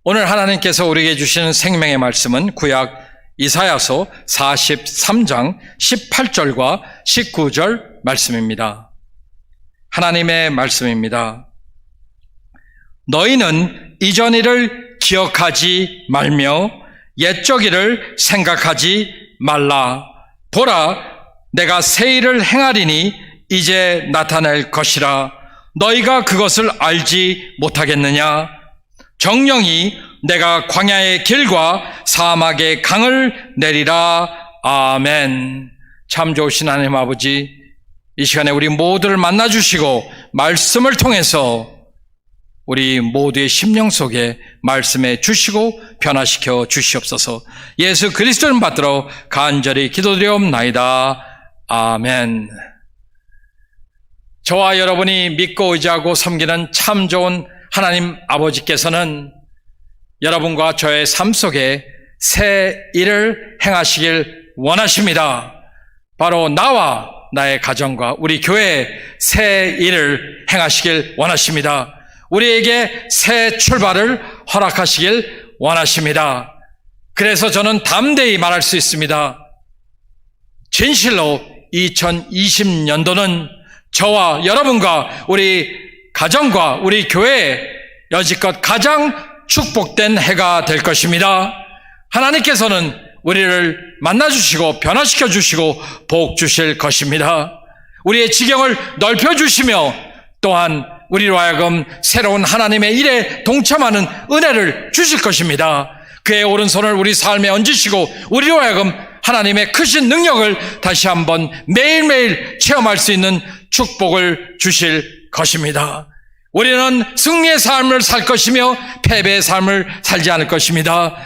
오늘 하나님께서 우리에게 주시는 생명의 말씀은 구약 이사야서 43장 18절과 19절 말씀입니다. 하나님의 말씀입니다. 너희는 이전 일을 기억하지 말며 옛적 일을 생각하지 말라. 보라, 내가 새 일을 행하리니 이제 나타날 것이라. 너희가 그것을 알지 못하겠느냐? 정령이 내가 광야의 길과 사막의 강을 내리라. 아멘. 참 좋으신 하나님 아버지, 이 시간에 우리 모두를 만나주시고 말씀을 통해서 우리 모두의 심령 속에 말씀해 주시고 변화시켜 주시옵소서. 예수 그리스도를 받들어 간절히 기도드리옵나이다. 아멘. 저와 여러분이 믿고 의지하고 섬기는 참 좋은 하나님 아버지께서는 여러분과 저의 삶 속에 새 일을 행하시길 원하십니다. 바로 나와 나의 가정과 우리 교회에 새 일을 행하시길 원하십니다. 우리에게 새 출발을 허락하시길 원하십니다. 그래서 저는 담대히 말할 수 있습니다. 진실로 2020년도는 저와 여러분과 우리 가정과 우리 교회에 여지껏 가장 축복된 해가 될 것입니다. 하나님께서는 우리를 만나주시고 변화시켜 주시고 복 주실 것입니다. 우리의 지경을 넓혀주시며 또한 우리로 하여금 새로운 하나님의 일에 동참하는 은혜를 주실 것입니다. 그의 오른손을 우리 삶에 얹으시고 우리로 하여금 하나님의 크신 능력을 다시 한번 매일매일 체험할 수 있는 축복을 주실 것입니다. 우리는 승리의 삶을 살 것이며 패배의 삶을 살지 않을 것입니다.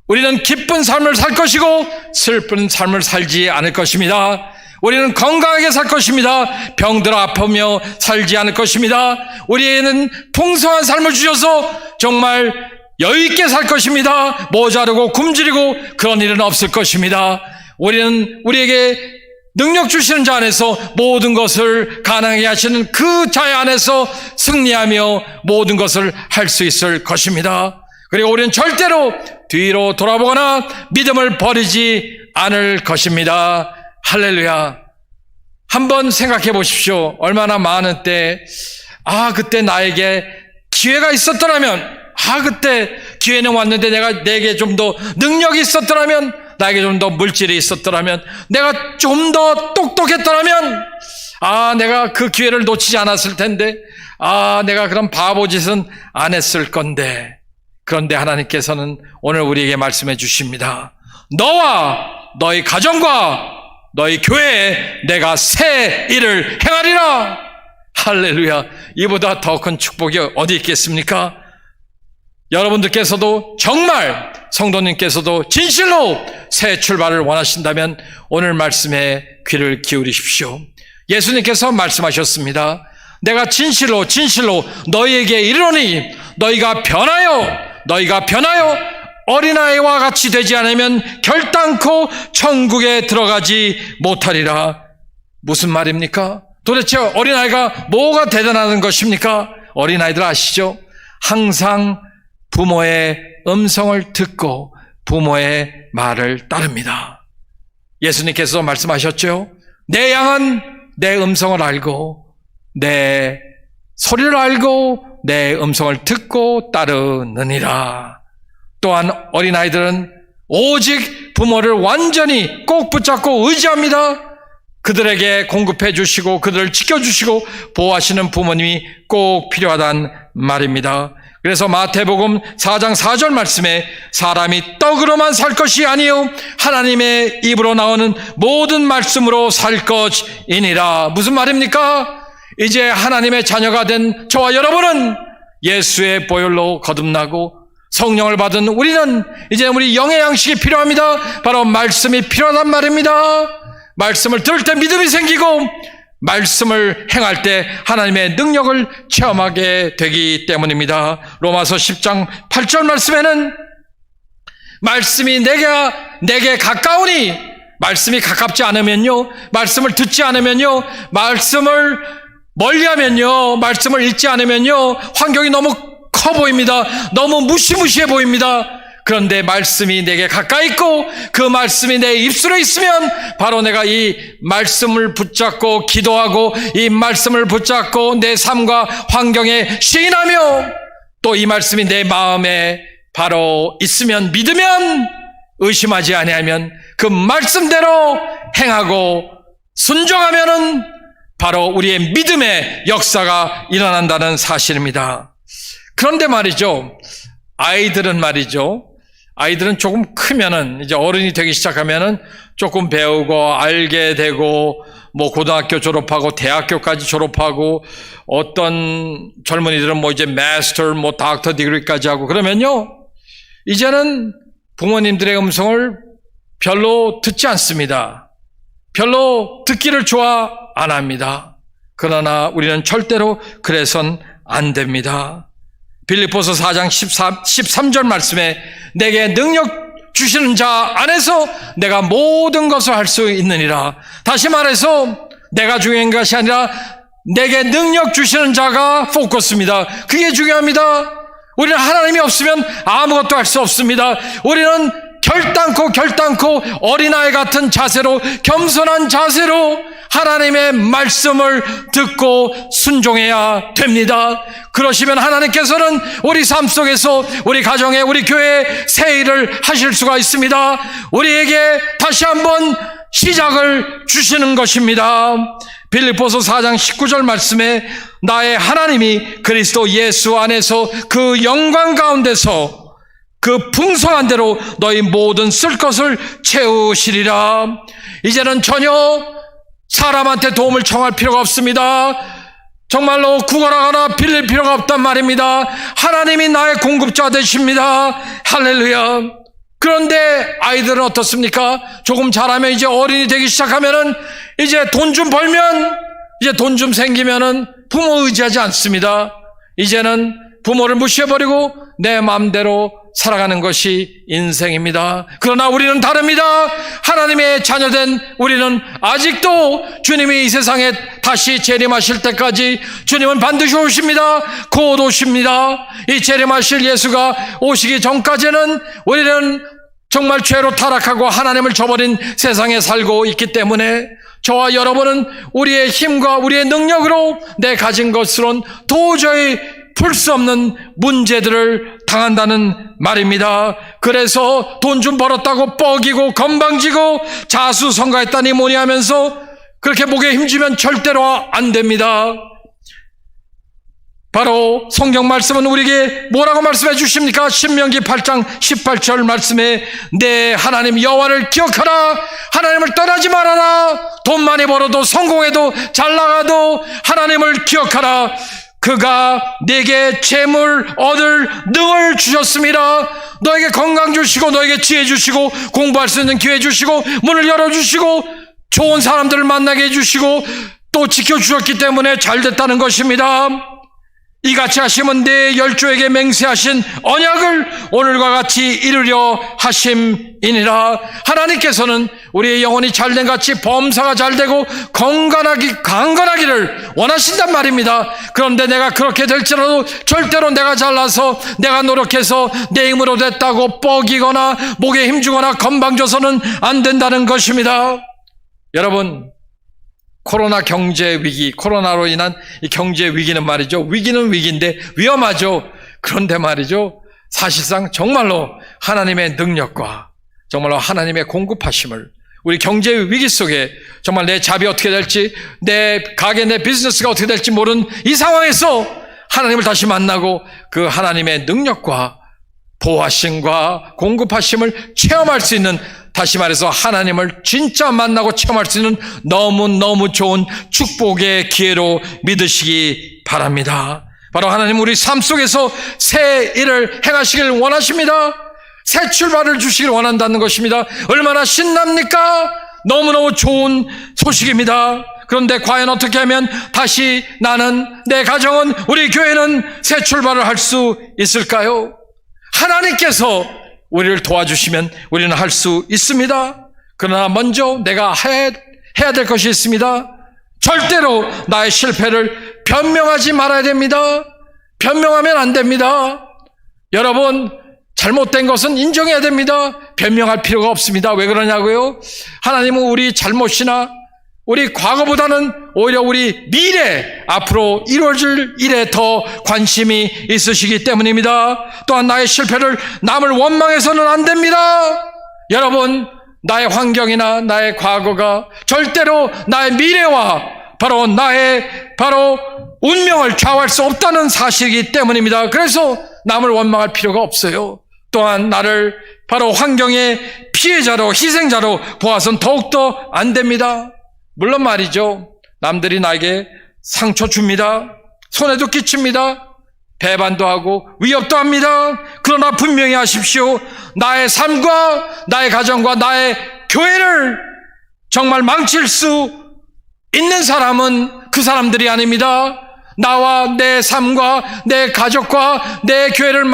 우리는 기쁜 삶을 살 것이고 슬픈 삶을 살지 않을 것입니다. 우리는 건강하게 살 것입니다. 병들어 아프며 살지 않을 것입니다. 우리에는 풍성한 삶을 주셔서 정말 여유있게 살 것입니다. 모자르고 굶주리고 그런 일은 없을 것입니다. 우리는 우리에게 능력 주시는 자 안에서 모든 것을 가능하게 하시는 그 자 안에서 승리하며 모든 것을 할 수 있을 것입니다. 그리고 우리는 절대로 뒤로 돌아보거나 믿음을 버리지 않을 것입니다. 할렐루야. 한번 생각해 보십시오. 얼마나 많은 때, 그때 나에게 기회가 있었더라면, 그때 기회는 왔는데 내게 좀 더 능력이 있었더라면, 나에게 좀 더 물질이 있었더라면, 내가 좀 더 똑똑했더라면, 내가 그 기회를 놓치지 않았을 텐데, 내가 그런 바보짓은 안 했을 건데. 그런데 하나님께서는 오늘 우리에게 말씀해 주십니다. 너와 너희 가정과 너희 교회에 내가 새 일을 행하리라. 할렐루야. 이보다 더 큰 축복이 어디 있겠습니까? 여러분들께서도 정말 성도님께서도 진실로 새 출발을 원하신다면 오늘 말씀에 귀를 기울이십시오. 예수님께서 말씀하셨습니다. 내가 진실로 너희에게 이르노니 너희가 변하여 어린아이와 같이 되지 않으면 결단코 천국에 들어가지 못하리라. 무슨 말입니까? 도대체 어린아이가 뭐가 대단한 것입니까? 어린아이들 아시죠? 항상 부모의 음성을 듣고 부모의 말을 따릅니다. 예수님께서 말씀하셨죠? 내 양은 내 음성을 알고 내 소리를 알고 내 음성을 듣고 따르느니라. 또한 어린아이들은 오직 부모를 완전히 꼭 붙잡고 의지합니다. 그들에게 공급해 주시고 그들을 지켜주시고 보호하시는 부모님이 꼭 필요하단 말입니다. 그래서 마태복음 4장 4절 말씀에 사람이 떡으로만 살 것이 아니요 하나님의 입으로 나오는 모든 말씀으로 살 것이니라. 무슨 말입니까? 이제 하나님의 자녀가 된 저와 여러분은 예수의 보혈로 거듭나고 성령을 받은 우리는 이제 우리 영의 양식이 필요합니다. 바로 말씀이 필요하단 말입니다. 말씀을 들을 때 믿음이 생기고 말씀을 행할 때 하나님의 능력을 체험하게 되기 때문입니다. 로마서 10장 8절 말씀에는 말씀이 내게 가까우니, 말씀이 가깝지 않으면요, 말씀을 듣지 않으면요, 말씀을 멀리하면요, 말씀을 읽지 않으면요, 환경이 너무 커 보입니다. 너무 무시무시해 보입니다. 그런데 말씀이 내게 가까이 있고 그 말씀이 내 입술에 있으면 바로 내가 이 말씀을 붙잡고 기도하고 이 말씀을 붙잡고 내 삶과 환경에 시인하며 또 이 말씀이 내 마음에 바로 있으면 믿으면 의심하지 아니하면 그 말씀대로 행하고 순종하면은 바로 우리의 믿음의 역사가 일어난다는 사실입니다. 그런데 말이죠. 아이들은 조금 크면은 이제 어른이 되기 시작하면은 조금 배우고 알게 되고 뭐 고등학교 졸업하고 대학교까지 졸업하고 어떤 젊은이들은 뭐 이제 마스터 뭐 닥터 디그리까지 하고 그러면요. 이제는 부모님들의 음성을 별로 듣지 않습니다. 별로 듣기를 좋아 안 합니다. 그러나 우리는 절대로 그래선 안 됩니다. 빌립보서 4장 13절 말씀에 내게 능력 주시는 자 안에서 내가 모든 것을 할 수 있느니라. 다시 말해서 내가 중요한 것이 아니라 내게 능력 주시는 자가 포커스입니다. 그게 중요합니다. 우리는 하나님이 없으면 아무것도 할 수 없습니다. 우리는 결단코 어린아이 같은 자세로 겸손한 자세로 하나님의 말씀을 듣고 순종해야 됩니다. 그러시면 하나님께서는 우리 삶 속에서 우리 가정에 우리 교회에 새 일을 하실 수가 있습니다. 우리에게 다시 한번 시작을 주시는 것입니다. 빌립보서 4장 19절 말씀에 나의 하나님이 그리스도 예수 안에서 그 영광 가운데서 그 풍성한 대로 너희 모든 쓸 것을 채우시리라. 이제는 전혀 사람한테 도움을 청할 필요가 없습니다. 정말로 구걸하거나 빌릴 필요가 없단 말입니다. 하나님이 나의 공급자 되십니다. 할렐루야. 그런데 아이들은 어떻습니까? 조금 자라면 이제 어린이 되기 시작하면은 이제 돈 좀 벌면 이제 돈 좀 생기면은 부모 의지하지 않습니다. 이제는 부모를 무시해버리고 내 마음대로 살아가는 것이 인생입니다. 그러나 우리는 다릅니다. 하나님의 자녀된 우리는 아직도 주님이 이 세상에 다시 재림하실 때까지 주님은 반드시 오십니다. 곧 오십니다. 이 재림하실 예수가 오시기 전까지는 우리는 정말 죄로 타락하고 하나님을 저버린 세상에 살고 있기 때문에 저와 여러분은 우리의 힘과 우리의 능력으로 내 가진 것으로는 도저히 풀 수 없는 문제들을 당한다는 말입니다. 그래서 돈 좀 벌었다고 뻐기고 건방지고 자수성가했다니 뭐니 하면서 그렇게 목에 힘주면 절대로 안 됩니다. 바로 성경 말씀은 우리에게 뭐라고 말씀해 주십니까? 신명기 8장 18절 말씀에 내 하나님 여호와를 기억하라. 하나님을 떠나지 말아라. 돈 많이 벌어도 성공해도 잘 나가도 하나님을 기억하라. 그가 내게 재물 얻을 능을 주셨습니다. 너에게 건강 주시고 너에게 지혜 주시고 공부할 수 있는 기회 주시고 문을 열어주시고 좋은 사람들을 만나게 해주시고 또 지켜주셨기 때문에 잘 됐다는 것입니다. 이같이 하시면 내 열조에게 맹세하신 언약을 오늘과 같이 이루려 하심이니라. 하나님께서는 우리의 영혼이 잘된 같이 범사가 잘되고 강건하기를 원하신단 말입니다. 그런데 내가 그렇게 될지라도 절대로 내가 잘나서 내가 노력해서 내 힘으로 됐다고 뻐기거나 목에 힘주거나 건방져서는 안 된다는 것입니다. 여러분, 코로나 경제 위기, 코로나로 인한 이 경제 위기는 말이죠. 위기는 위기인데 위험하죠. 그런데 말이죠. 사실상 정말로 하나님의 능력과 정말로 하나님의 공급하심을 우리 경제 위기 속에 정말 내 잡이 어떻게 될지 내 가게 내 비즈니스가 어떻게 될지 모르는 이 상황에서 하나님을 다시 만나고 그 하나님의 능력과 보호하심과 공급하심을 체험할 수 있는, 다시 말해서 하나님을 진짜 만나고 체험할 수 있는 너무너무 좋은 축복의 기회로 믿으시기 바랍니다. 바로 하나님 우리 삶 속에서 새 일을 행하시길 원하십니다. 새 출발을 주시길 원한다는 것입니다. 얼마나 신납니까? 너무너무 좋은 소식입니다. 그런데 과연 어떻게 하면 다시 나는, 내 가정은, 우리 교회는 새 출발을 할 수 있을까요? 하나님께서 우리를 도와주시면 우리는 할 수 있습니다. 그러나 먼저 내가 해야 될 것이 있습니다. 절대로 나의 실패를 변명하지 말아야 됩니다. 변명하면 안 됩니다. 여러분, 잘못된 것은 인정해야 됩니다. 변명할 필요가 없습니다. 왜 그러냐고요? 하나님은 우리 잘못이나 우리 과거보다는 오히려 우리 미래, 앞으로 이루어질 일에 더 관심이 있으시기 때문입니다. 또한 나의 실패를 남을 원망해서는 안 됩니다. 여러분, 나의 환경이나 나의 과거가 절대로 나의 미래와 나의 운명을 좌우할 수 없다는 사실이기 때문입니다. 그래서 남을 원망할 필요가 없어요. 또한 나를 환경의 피해자로, 희생자로 보아서는 더욱더 안 됩니다. 물론 말이죠, 남들이 나에게 상처 줍니다. 손해도 끼칩니다. 배반도 하고 위협도 합니다. 그러나 분명히 아십시오. 나의 삶과 나의 가정과 나의 교회를 정말 망칠 수 있는 사람은 그 사람들이 아닙니다. 나와 내 삶과 내 가족과 내 교회를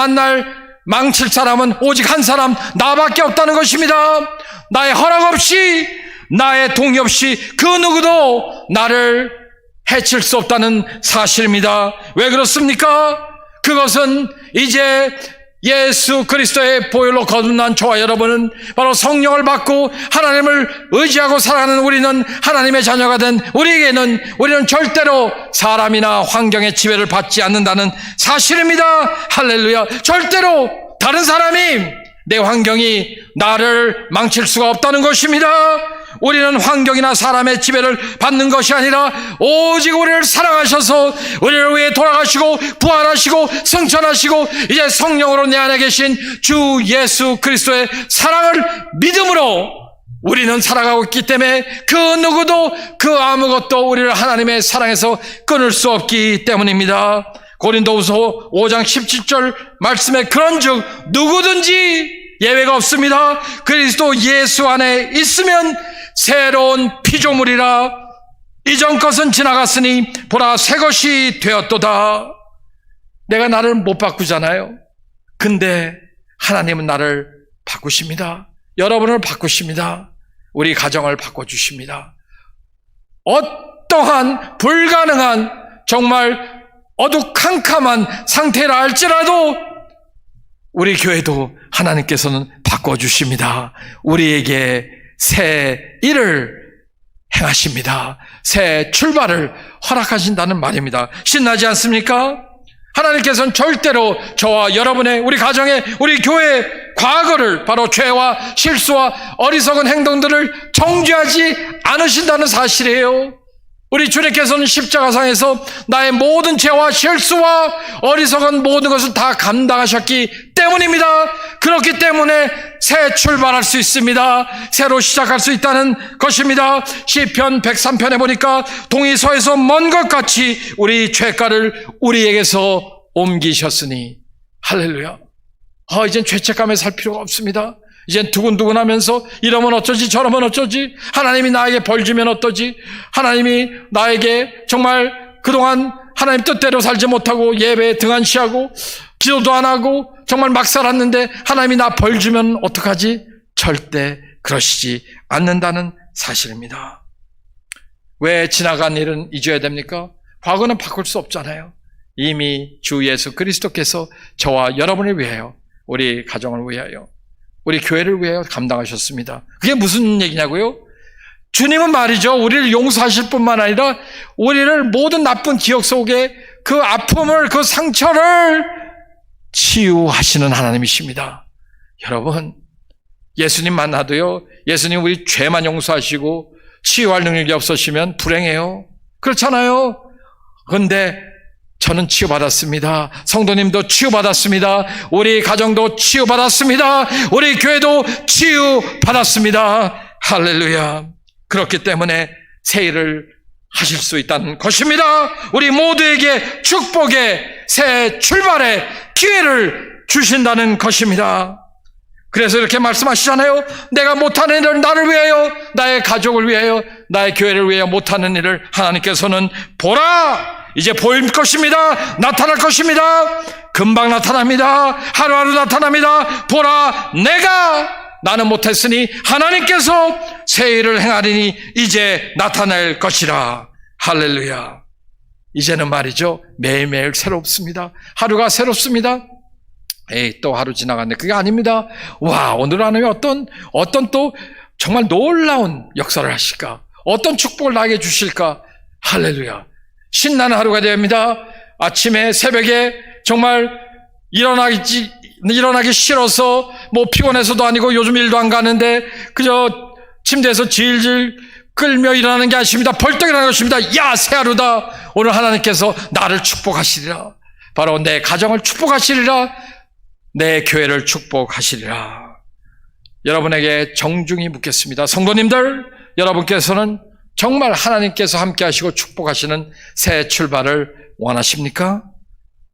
망칠 사람은 오직 한 사람, 나밖에 없다는 것입니다. 나의 허락 없이, 나의 동의 없이 그 누구도 나를 해칠 수 없다는 사실입니다. 왜 그렇습니까? 그것은 이제 예수 그리스도의 보혈로 거듭난 저와 여러분은 바로 성령을 받고 하나님을 의지하고 살아가는 우리는, 하나님의 자녀가 된 우리는 절대로 사람이나 환경의 지배를 받지 않는다는 사실입니다. 할렐루야. 절대로 다른 사람이, 내 환경이 나를 망칠 수가 없다는 것입니다. 우리는 환경이나 사람의 지배를 받는 것이 아니라 오직 우리를 사랑하셔서 우리를 위해 돌아가시고 부활하시고 승천하시고 이제 성령으로 내 안에 계신 주 예수 그리스도의 사랑을 믿음으로 우리는 살아가고 있기 때문에 그 누구도 그 아무것도 우리를 하나님의 사랑에서 끊을 수 없기 때문입니다. 고린도후서 5장 17절 말씀에 그런즉 누구든지 예외가 없습니다. 그리스도 예수 안에 있으면 새로운 피조물이라, 이전 것은 지나갔으니 보라 새 것이 되었도다. 내가 나를 못 바꾸잖아요. 근데 하나님은 나를 바꾸십니다. 여러분을 바꾸십니다. 우리 가정을 바꿔주십니다. 어떠한 불가능한 정말 어두캄캄한 상태라 할지라도 우리 교회도 하나님께서는 바꿔주십니다. 우리에게 새 일을 행하십니다. 새 출발을 허락하신다는 말입니다. 신나지 않습니까? 하나님께서는 절대로 저와 여러분의, 우리 가정의, 우리 교회의 과거를, 바로 죄와 실수와 어리석은 행동들을 정죄하지 않으신다는 사실이에요. 우리 주님께서는 십자가상에서 나의 모든 죄와 실수와 어리석은 모든 것을 다 감당하셨기 때문입니다. 그렇기 때문에 새 출발할 수 있습니다. 새로 시작할 수 있다는 것입니다. 시편 103편에 보니까 동이 서에서 먼 것 같이 우리 죄가를 우리에게서 옮기셨으니, 할렐루야. 이젠 죄책감에 살 필요가 없습니다. 이젠 두근두근하면서 이러면 어쩌지 저러면 어쩌지, 하나님이 나에게 벌 주면 어떠지, 하나님이 나에게 정말 그동안 하나님 뜻대로 살지 못하고 예배에 등한시하고 기도도 안 하고 정말 막 살았는데 하나님이 나 벌 주면 어떡하지? 절대 그러시지 않는다는 사실입니다. 왜 지나간 일은 잊어야 됩니까? 과거는 바꿀 수 없잖아요. 이미 주 예수 그리스도께서 저와 여러분을 위하여, 우리 가정을 위하여, 우리 교회를 위하여 감당하셨습니다. 그게 무슨 얘기냐고요? 주님은 말이죠, 우리를 용서하실 뿐만 아니라 우리를 모든 나쁜 기억 속에 그 아픔을, 그 상처를 치유하시는 하나님이십니다. 여러분, 예수님 만나도요, 예수님 우리 죄만 용서하시고 치유할 능력이 없으시면 불행해요. 그렇잖아요. 그런데 저는 치유받았습니다. 성도님도 치유받았습니다. 우리 가정도 치유받았습니다. 우리 교회도 치유받았습니다. 할렐루야. 그렇기 때문에 새 일을 하실 수 있다는 것입니다. 우리 모두에게 축복의 새 출발의 기회를 주신다는 것입니다. 그래서 이렇게 말씀하시잖아요. 내가 못하는 일을 나를 위하여, 나의 가족을 위하여, 나의 교회를 위하여 못하는 일을 하나님께서는 보라, 이제 보일 것입니다. 나타날 것입니다. 금방 나타납니다. 하루하루 나타납니다. 보라, 나는 못했으니 하나님께서 새 일을 행하리니 이제 나타날 것이라. 할렐루야. 이제는 말이죠, 매일매일 새롭습니다. 하루가 새롭습니다. 에이, 또 하루 지나갔네. 그게 아닙니다. 와, 오늘 하나님이 어떤 또 정말 놀라운 역사를 하실까? 어떤 축복을 나에게 주실까? 할렐루야. 신나는 하루가 됩니다. 아침에 새벽에 정말 일어나기 싫어서 뭐 피곤해서도 아니고 요즘 일도 안 가는데 그저 침대에서 질질 끌며 일어나는 게 아닙니다. 벌떡 일어나는 것입니다. 야, 새 하루다. 오늘 하나님께서 나를 축복하시리라. 바로 내 가정을 축복하시리라. 내 교회를 축복하시리라. 여러분에게 정중히 묻겠습니다. 성도님들, 여러분께서는 정말 하나님께서 함께 하시고 축복하시는 새 출발을 원하십니까?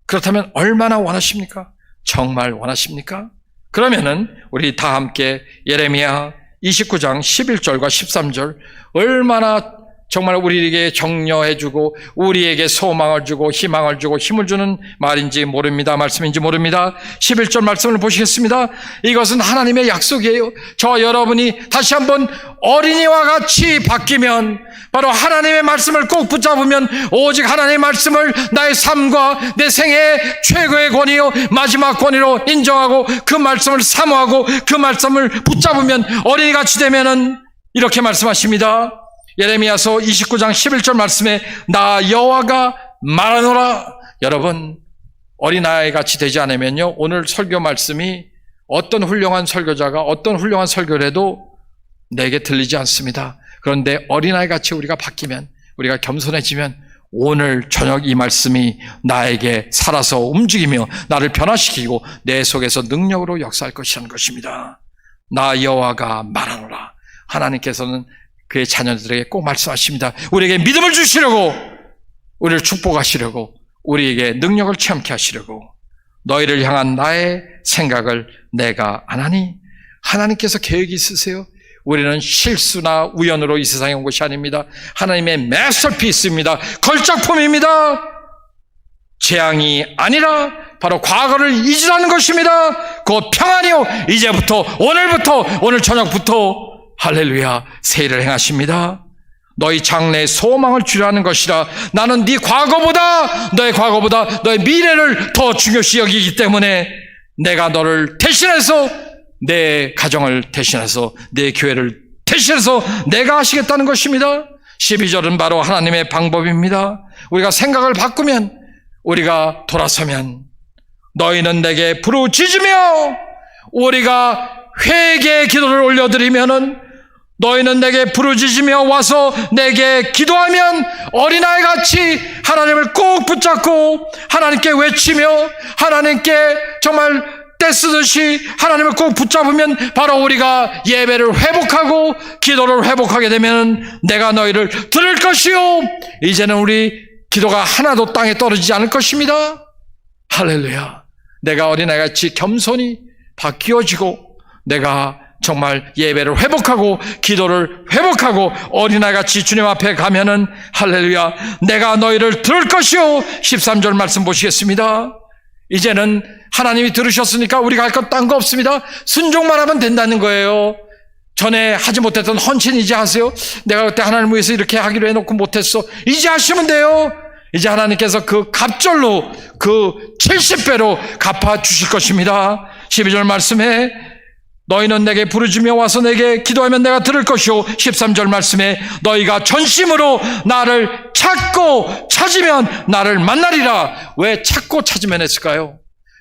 그렇다면 얼마나 원하십니까? 정말 원하십니까? 그러면은 우리 다 함께 예레미야 29장 11절과 13절 얼마나 정말 우리에게 격려해주고 우리에게 소망을 주고 희망을 주고 힘을 주는 말인지 모릅니다. 말씀인지 모릅니다. 11절 말씀을 보시겠습니다. 이것은 하나님의 약속이에요. 저와 여러분이 다시 한번 어린이와 같이 바뀌면, 바로 하나님의 말씀을 꼭 붙잡으면, 오직 하나님의 말씀을 나의 삶과 내 생애의 최고의 권위요 마지막 권위로 인정하고 그 말씀을 사모하고 그 말씀을 붙잡으면 어린이같이 되면은 이렇게 말씀하십니다. 예레미야서 29장 11절 말씀에 나 여호와가 말하노라. 여러분, 어린아이 같이 되지 않으면요, 오늘 설교 말씀이 어떤 훌륭한 설교자가 어떤 훌륭한 설교를 해도 내게 들리지 않습니다. 그런데 어린아이 같이 우리가 바뀌면, 우리가 겸손해지면 오늘 저녁 이 말씀이 나에게 살아서 움직이며 나를 변화시키고 내 속에서 능력으로 역사할 것이라는 것입니다. 나 여호와가 말하노라. 하나님께서는 그의 자녀들에게 꼭 말씀하십니다. 우리에게 믿음을 주시려고, 우리를 축복하시려고, 우리에게 능력을 체험케 하시려고. 너희를 향한 나의 생각을 내가 안 하니? 하나님께서 계획이 있으세요. 우리는 실수나 우연으로 이 세상에 온 것이 아닙니다. 하나님의 마스터피스입니다. 걸작품입니다. 재앙이 아니라 바로 과거를 잊으라는 것입니다. 곧 평안이요, 이제부터, 오늘 저녁부터 할렐루야, 새 일을 행하십니다. 너희 장래에 소망을 주라는 것이라. 나는 네 과거보다, 너의 과거보다 너의 미래를 더 중요시 여기기 때문에 내가 너를 대신해서, 내 가정을 대신해서, 내 교회를 대신해서 내가 하시겠다는 것입니다. 12절은 바로 하나님의 방법입니다. 우리가 생각을 바꾸면, 우리가 돌아서면, 너희는 내게 부르짖으며, 우리가 회개의 기도를 올려드리면은, 너희는 내게 부르짖으며 와서 내게 기도하면 어린아이같이 하나님을 꼭 붙잡고 하나님께 외치며 하나님께 정말 떼쓰듯이 하나님을 꼭 붙잡으면 바로 우리가 예배를 회복하고 기도를 회복하게 되면 내가 너희를 들을 것이요, 이제는 우리 기도가 하나도 땅에 떨어지지 않을 것입니다. 할렐루야. 내가 어린아이같이 겸손히 바뀌어지고 내가 정말 예배를 회복하고 기도를 회복하고 어린아이같이 주님 앞에 가면은 할렐루야, 내가 너희를 들을 것이요. 13절 말씀 보시겠습니다. 이제는 하나님이 들으셨으니까 우리가 할 것 딴 거 없습니다. 순종만 하면 된다는 거예요. 전에 하지 못했던 헌신 이제 하세요. 내가 그때 하나님을 위해서 이렇게 하기로 해놓고 못했어. 이제 하시면 돼요. 이제 하나님께서 그 갑절로, 그 70배로 갚아주실 것입니다. 12절 말씀에 너희는 내게 부르짖으며 와서 내게 기도하면 내가 들을 것이요. 13절 말씀에 너희가 전심으로 나를 찾고 찾으면 나를 만나리라. 왜 찾고 찾으면 했을까요?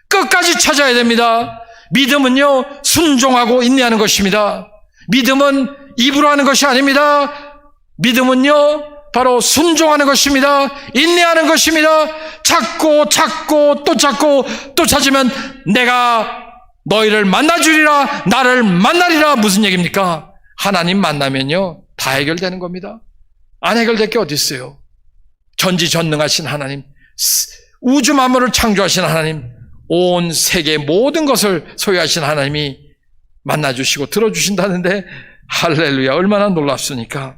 끝까지 찾아야 됩니다. 믿음은요, 순종하고 인내하는 것입니다. 믿음은 입으로 하는 것이 아닙니다. 믿음은요, 바로 순종하는 것입니다. 인내하는 것입니다. 찾고 또 찾고 또 찾으면 내가 너희를 만나주리라, 나를 만나리라. 무슨 얘기입니까? 하나님 만나면요, 다 해결되는 겁니다. 안 해결될 게 어디 있어요? 전지전능하신 하나님, 우주 만물을 창조하신 하나님, 온 세계 모든 것을 소유하신 하나님이 만나주시고 들어주신다는데 할렐루야, 얼마나 놀랍습니까?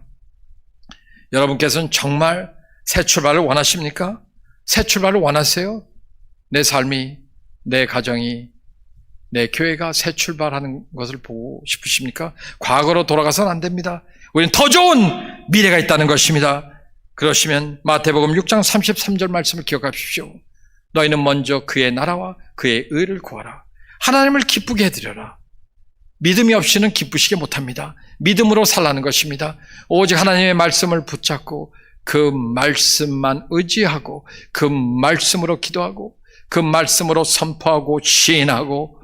여러분께서는 정말 새 출발을 원하십니까? 새 출발을 원하세요? 내 삶이, 내 가정이, 내 교회가 새 출발하는 것을 보고 싶으십니까? 과거로 돌아가서는 안 됩니다. 우리는 더 좋은 미래가 있다는 것입니다. 그러시면 마태복음 6장 33절 말씀을 기억하십시오. 너희는 먼저 그의 나라와 그의 의를 구하라. 하나님을 기쁘게 해드려라. 믿음이 없이는 기쁘시게 못합니다. 믿음으로 살라는 것입니다. 오직 하나님의 말씀을 붙잡고 그 말씀만 의지하고 그 말씀으로 기도하고 그 말씀으로 선포하고 시인하고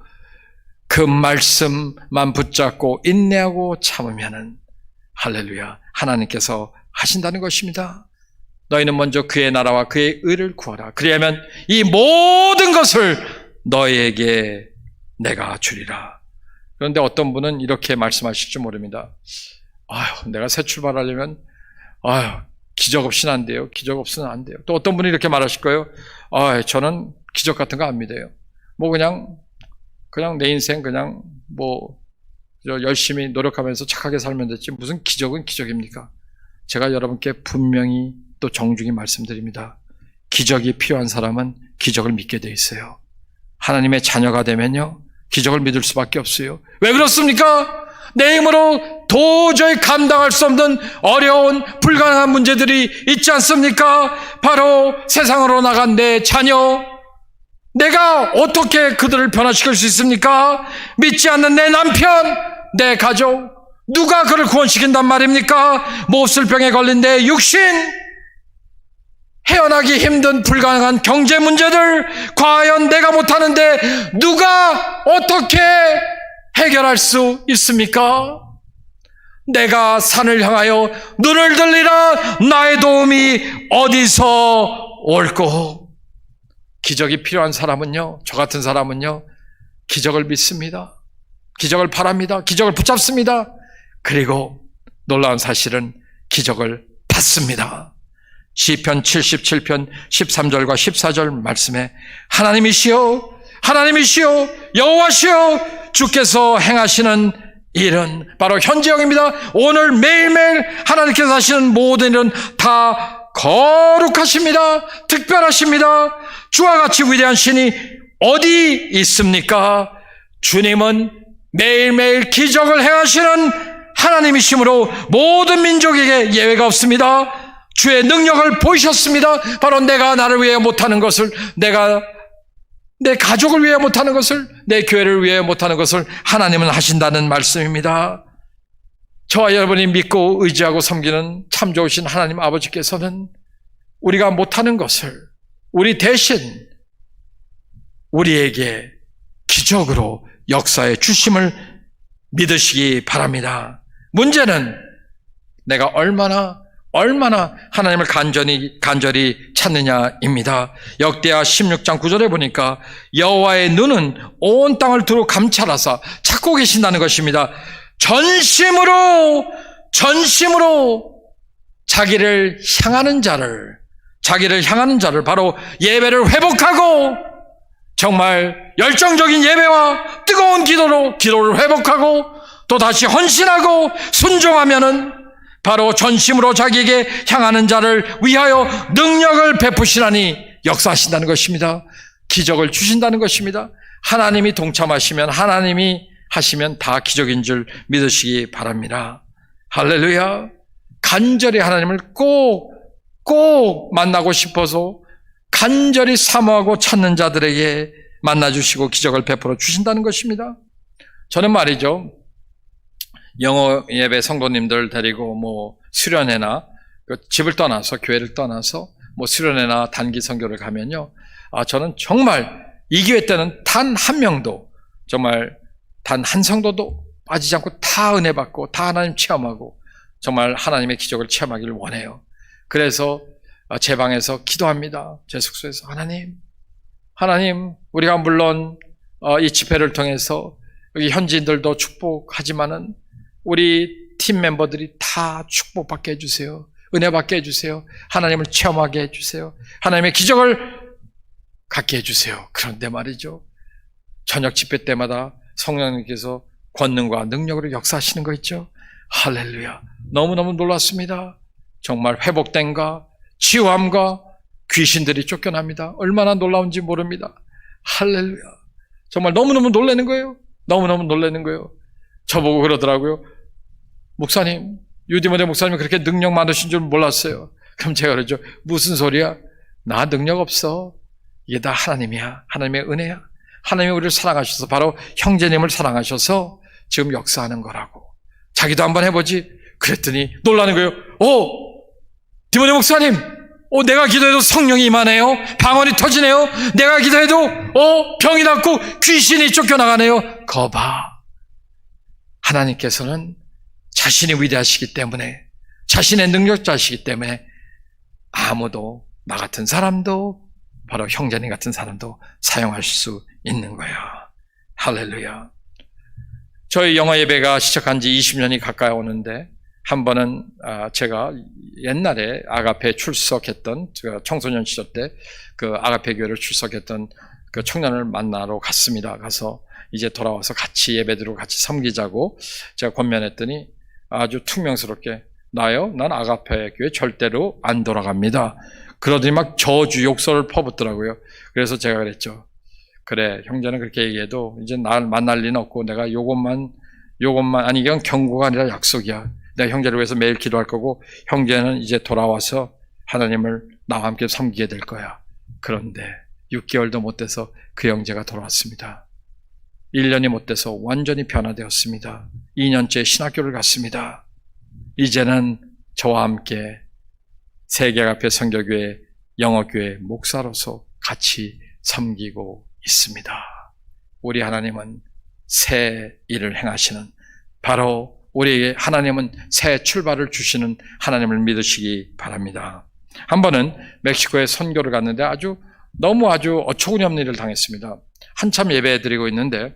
그 말씀만 붙잡고 인내하고 참으면은 할렐루야, 하나님께서 하신다는 것입니다. 너희는 먼저 그의 나라와 그의 의를 구하라. 그리하면 이 모든 것을 너희에게 내가 주리라. 그런데 어떤 분은 이렇게 말씀하실 줄 모릅니다. 내가 새 출발하려면 기적 없이는 안 돼요. 기적 없이는 안 돼요. 또 어떤 분이 이렇게 말하실 거예요. 저는 기적 같은 거 안 믿어요. 그냥 내 인생 열심히 노력하면서 착하게 살면 됐지 무슨 기적은 기적입니까? 제가 여러분께 분명히 또 정중히 말씀드립니다. 기적이 필요한 사람은 기적을 믿게 돼 있어요. 하나님의 자녀가 되면요, 기적을 믿을 수밖에 없어요. 왜 그렇습니까? 내 힘으로 도저히 감당할 수 없는 어려운 불가능한 문제들이 있지 않습니까? 바로 세상으로 나간 내 자녀, 내가 어떻게 그들을 변화시킬 수 있습니까? 믿지 않는 내 남편, 내 가족, 누가 그를 구원시킨단 말입니까? 몹쓸병에 걸린 내 육신, 헤어나기 힘든 불가능한 경제 문제들, 과연 내가 못하는데 누가 어떻게 해결할 수 있습니까? 내가 산을 향하여 눈을 들리라. 나의 도움이 어디서 올꼬? 기적이 필요한 사람은요, 저 같은 사람은요, 기적을 믿습니다. 기적을 바랍니다. 기적을 붙잡습니다. 그리고 놀라운 사실은 기적을 받습니다. 시편 77편 13절과 14절 말씀에 하나님이시여 여호와시여 주께서 행하시는 일은 바로 현재형입니다. 오늘 매일매일 하나님께서 하시는 모든 일은 다 거룩하십니다. 특별하십니다. 주와 같이 위대한 신이 어디 있습니까? 주님은 매일매일 기적을 행하시는 하나님이시므로 모든 민족에게 예외가 없습니다. 주의 능력을 보이셨습니다. 바로 내가 나를 위해 못하는 것을, 내가 내 가족을 위해 못하는 것을, 내 교회를 위해 못하는 것을 하나님은 하신다는 말씀입니다. 저와 여러분이 믿고 의지하고 섬기는 참 좋으신 하나님 아버지께서는 우리가 못하는 것을 우리 대신 우리에게 기적으로 역사해 주심을 믿으시기 바랍니다. 문제는 내가 얼마나 하나님을 간절히 찾느냐입니다. 역대하 16장 9절에 보니까 여호와의 눈은 온 땅을 두루 감찰하사 찾고 계신다는 것입니다. 전심으로 자기를 향하는 자를 바로 예배를 회복하고 정말 열정적인 예배와 뜨거운 기도를 회복하고 또 다시 헌신하고 순종하면은 바로 전심으로 자기에게 향하는 자를 위하여 능력을 베푸시나니 역사하신다는 것입니다. 기적을 주신다는 것입니다. 하나님이 동참하시면, 하나님이 하시면 다 기적인 줄 믿으시기 바랍니다. 할렐루야. 간절히 하나님을 꼭 만나고 싶어서 간절히 사모하고 찾는 자들에게 만나주시고 기적을 베풀어 주신다는 것입니다. 저는 말이죠, 영어 예배 성도님들 데리고 수련회나 집을 떠나서, 교회를 떠나서 수련회나 단기 선교를 가면요, 저는 정말 이 기회 때는 단 한 명도, 정말 단 한 성도도 빠지지 않고 다 은혜 받고 다 하나님 체험하고 정말 하나님의 기적을 체험하기를 원해요. 그래서 제 방에서 기도합니다. 제 숙소에서 하나님, 우리가 물론 이 집회를 통해서 여기 현지인들도 축복하지만은 우리 팀 멤버들이 다 축복받게 해주세요. 은혜 받게 해주세요. 하나님을 체험하게 해주세요. 하나님의 기적을 갖게 해주세요. 그런데 말이죠, 저녁 집회 때마다 성령님께서 권능과 능력으로 역사하시는 거 있죠. 할렐루야. 너무너무 놀랐습니다. 정말 회복됨과 치유함과 귀신들이 쫓겨납니다. 얼마나 놀라운지 모릅니다. 할렐루야. 정말 너무너무 놀라는 거예요. 너무너무 놀라는 거예요. 저보고 그러더라고요. 목사님, 유디모네 목사님이 그렇게 능력 많으신 줄 몰랐어요. 그럼 제가 그러죠. 무슨 소리야? 나 능력 없어. 이게 다 하나님이야. 하나님의 은혜야. 하나님이 우리를 사랑하셔서 바로 형제님을 사랑하셔서 지금 역사하는 거라고. 자기도 한번 해보지. 그랬더니 놀라는 거예요. 디모데 목사님, 내가 기도해도 성령이 임하네요. 방언이 터지네요. 내가 기도해도 병이 낫고 귀신이 쫓겨나가네요. 거봐. 하나님께서는 자신이 위대하시기 때문에, 자신의 능력자시기 때문에 아무도, 나 같은 사람도, 바로 형제님 같은 사람도 사용하실 수 있는 거예요. 할렐루야. 저희 영어 예배가 시작한 지 20년이 가까이 오는데, 한 번은 제가 옛날에 아가페 출석했던, 제가 청소년 시절 때 그 아가페 교회를 출석했던 그 청년을 만나러 갔습니다. 가서 이제 돌아와서 같이 예배드리고 같이 섬기자고 제가 권면했더니 아주 퉁명스럽게, 나요? 난 아가페 교회 절대로 안 돌아갑니다. 그러더니 막 저주 욕설을 퍼붓더라고요. 그래서 제가 그랬죠. 그래, 형제는 그렇게 얘기해도 이제 날 만날 리는 없고, 내가 요것만, 아니, 이건 경고가 아니라 약속이야. 내가 형제를 위해서 매일 기도할 거고, 형제는 이제 돌아와서 하나님을 나와 함께 섬기게 될 거야. 그런데 6개월도 못 돼서 그 형제가 돌아왔습니다. 1년이 못 돼서 완전히 변화되었습니다. 2년째 신학교를 갔습니다. 이제는 저와 함께 세계아가페 선교교회 영어교회 목사로서 같이 섬기고 있습니다. 우리 하나님은 새 일을 행하시는, 바로 우리에게 하나님은 새 출발을 주시는 하나님을 믿으시기 바랍니다. 한 번은 멕시코에 선교를 갔는데 너무 어처구니없는 일을 당했습니다. 한참 예배 드리고 있는데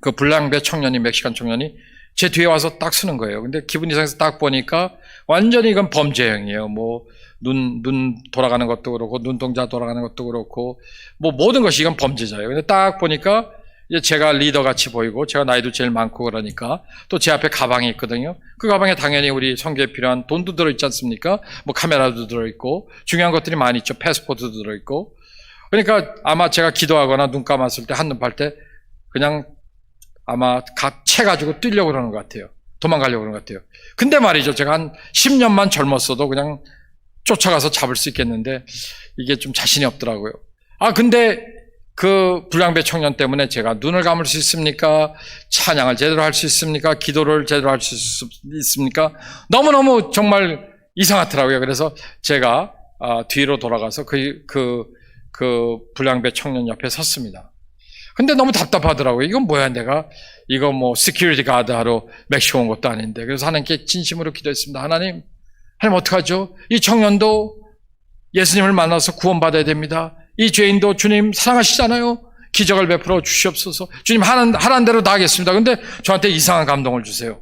그 불량배 청년이, 멕시칸 청년이 제 뒤에 와서 딱 서는 거예요. 근데 기분 이상해서 딱 보니까 완전히 이건 범죄형이에요. 눈 돌아가는 것도 그렇고, 눈동자 돌아가는 것도 그렇고, 모든 것이 이건 범죄자예요. 근데 딱 보니까 이제 제가 리더 같이 보이고, 제가 나이도 제일 많고 그러니까, 또 제 앞에 가방이 있거든요. 그 가방에 당연히 우리 선교에 필요한 돈도 들어있지 않습니까? 카메라도 들어있고, 중요한 것들이 많이 있죠. 패스포트도 들어있고. 그러니까 아마 제가 기도하거나 눈 감았을 때, 한눈 팔 때, 그냥 아마 채 가지고 뛰려고 그러는 것 같아요. 도망가려고 그러는 것 같아요. 근데 말이죠. 제가 한 10년만 젊었어도 그냥 쫓아가서 잡을 수 있겠는데, 이게 좀 자신이 없더라고요. 근데 그 불량배 청년 때문에 제가 눈을 감을 수 있습니까? 찬양을 제대로 할 수 있습니까? 기도를 제대로 할 수 있습니까? 너무너무 정말 이상하더라고요. 그래서 제가 뒤로 돌아가서 그 불량배 청년 옆에 섰습니다. 근데 너무 답답하더라고요. 이건 뭐야, 내가 이거 시큐리티 가드 하러 멕시코 온 것도 아닌데. 그래서 하나님께 진심으로 기도했습니다. 하나님 어떡하죠? 이 청년도 예수님을 만나서 구원받아야 됩니다. 이 죄인도 주님 사랑하시잖아요. 기적을 베풀어 주시옵소서. 주님 하라는 대로 다 하겠습니다. 근데 저한테 이상한 감동을 주세요.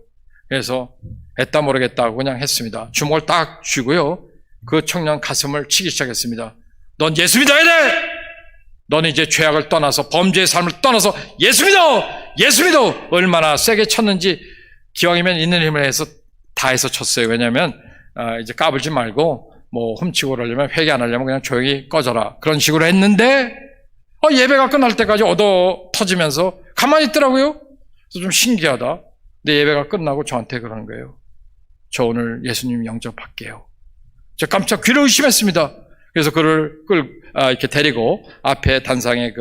그래서 애따 모르겠다고 그냥 했습니다. 주먹을 딱 쥐고요, 그 청년 가슴을 치기 시작했습니다. 넌 예수 믿어야 돼! 너는 이제 죄악을 떠나서, 범죄의 삶을 떠나서 예수 믿어! 얼마나 세게 쳤는지, 기왕이면 있는 힘을 해서 다 해서 쳤어요. 왜냐하면 이제 까불지 말고 훔치고 그러려면, 회개 안 하려면 그냥 조용히 꺼져라, 그런 식으로 했는데 예배가 끝날 때까지 얻어 터지면서 가만히 있더라고요. 그래서 좀 신기하다. 근데 예배가 끝나고 저한테 그러는 거예요. 저 오늘 예수님 영접할게요. 저 깜짝 귀를 의심했습니다. 그래서 그를 이렇게 데리고 앞에 단상에